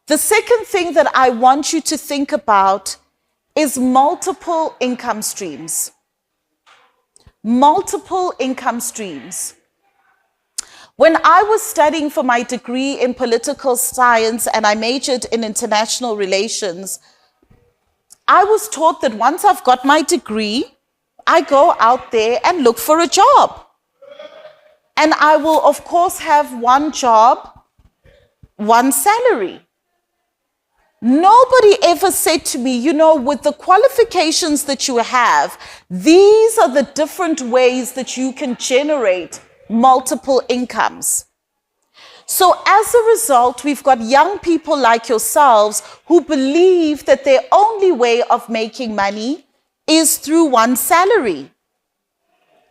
The second thing that I want you to think about is multiple income streams. Multiple income streams. When I was studying for my degree in political science and I majored in international relations, I was taught that once I've got my degree, I go out there and look for a job. And I will, of course, have one job, one salary. Nobody ever said to me, you know, with the qualifications that you have, these are the different ways that you can generate multiple incomes. So as a result, we've got young people like yourselves who believe that their only way of making money is through one salary.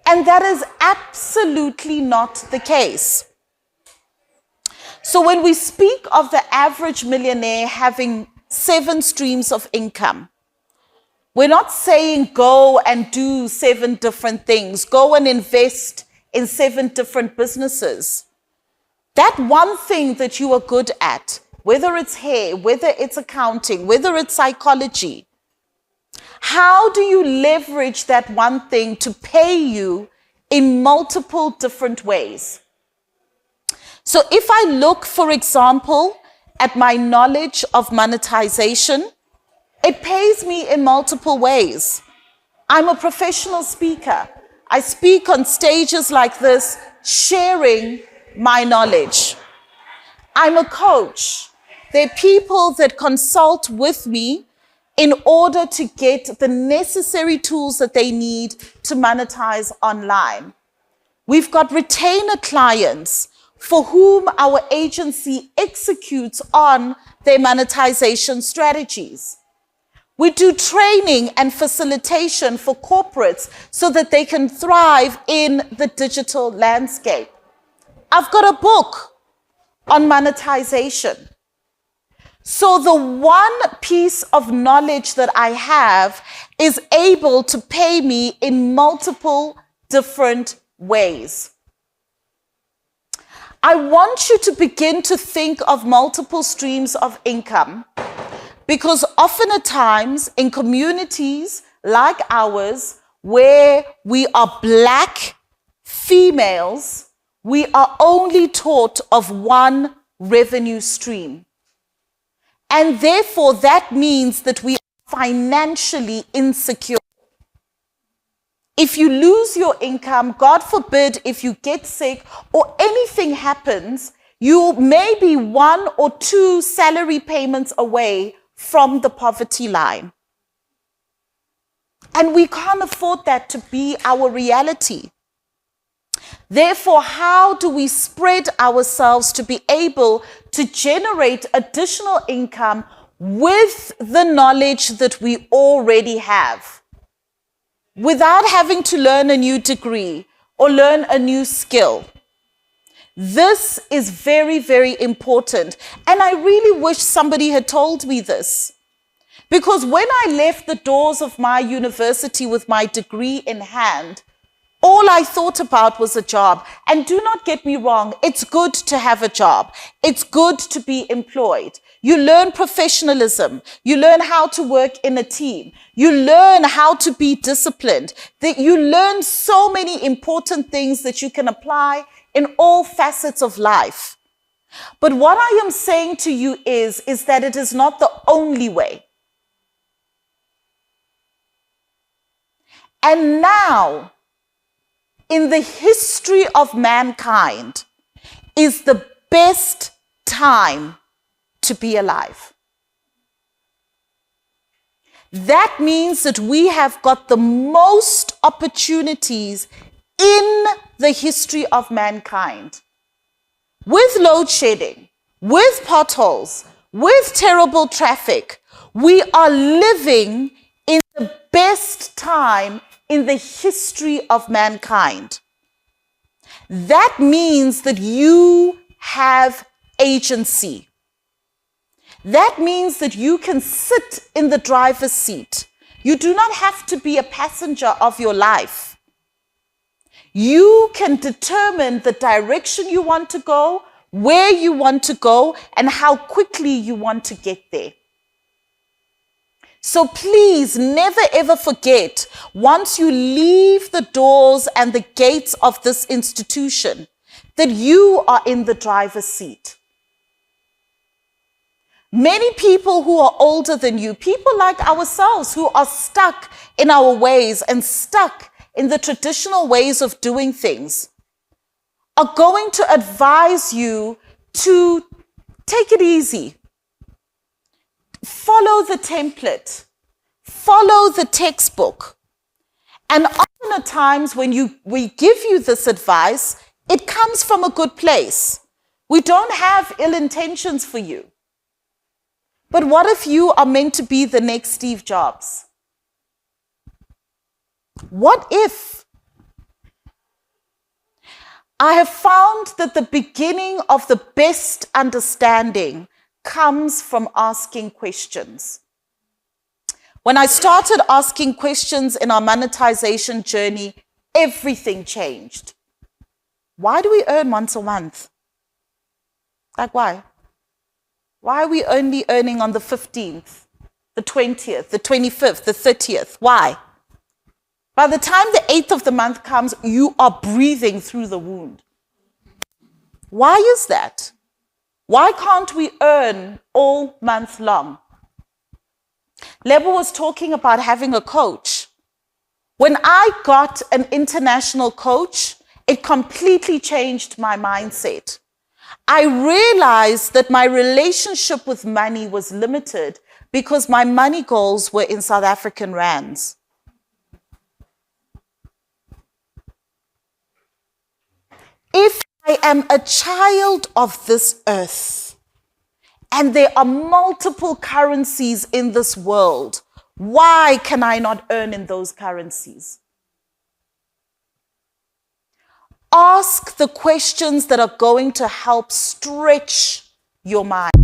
And that is absolutely not the case. So when we speak of the average millionaire having 7 streams of income, we're not saying go and do 7 different things, go and invest in 7 different businesses. That one thing that you are good at, whether it's hair, whether it's accounting, whether it's psychology, how do you leverage that one thing to pay you in multiple different ways? So if I look, for example, at my knowledge of monetization, it pays me in multiple ways. I'm a professional speaker. I speak on stages like this, sharing my knowledge. I'm a coach. There are people that consult with me in order to get the necessary tools that they need to monetize online. We've got retainer clients for whom our agency executes on their monetization strategies. We do training and facilitation for corporates so that they can thrive in the digital landscape. I've got a book on monetization. So the one piece of knowledge that I have is able to pay me in multiple different ways. I want you to begin to think of multiple streams of income, because often at times in communities like ours, where we are Black females, we are only taught of one revenue stream. And therefore, that means that we are financially insecure. If you lose your income, God forbid, if you get sick or anything happens, you may be 1 or 2 salary payments away from the poverty line. And we can't afford that to be our reality. Therefore, how do we spread ourselves to be able to generate additional income with the knowledge that we already have, without having to learn a new degree or learn a new skill? This is very, very important. And I really wish somebody had told me this. Because when I left the doors of my university with my degree in hand, all I thought about was a job. And do not get me wrong, it's good to have a job. It's good to be employed. You learn professionalism. You learn how to work in a team. You learn how to be disciplined. You learn so many important things that you can apply in all facets of life. But what I am saying to you is that it is not the only way. And now, in the history of mankind, is the best time to be alive. That means that we have got the most opportunities in the history of mankind. With load shedding, with potholes, with terrible traffic, we are living in the best time in the history of mankind. That means that you have agency. That means that you can sit in the driver's seat. You do not have to be a passenger of your life. You can determine the direction you want to go, where you want to go, and how quickly you want to get there. So please never ever forget, once you leave the doors and the gates of this institution, that you are in the driver's seat. Many people who are older than you, people like ourselves who are stuck in our ways and stuck in the traditional ways of doing things, are going to advise you to take it easy. Follow the template. Follow the textbook. And often at times when we give you this advice, it comes from a good place. We don't have ill intentions for you. But what if you are meant to be the next Steve Jobs? What if? I have found that the beginning of the best understanding comes from asking questions. When I started asking questions in our monetization journey, everything changed. Why do we earn once a month? Like why? Why are we only earning on the 15th, the 20th, the 25th, the 30th? Why? By the time the 8th of the month comes, you are breathing through the wound. Why is that? Why can't we earn all month long? Lebo was talking about having a coach. When I got an international coach, it completely changed my mindset. I realized that my relationship with money was limited because my money goals were in South African rands. If I am a child of this earth and there are multiple currencies in this world, why can I not earn in those currencies? Ask the questions that are going to help stretch your mind.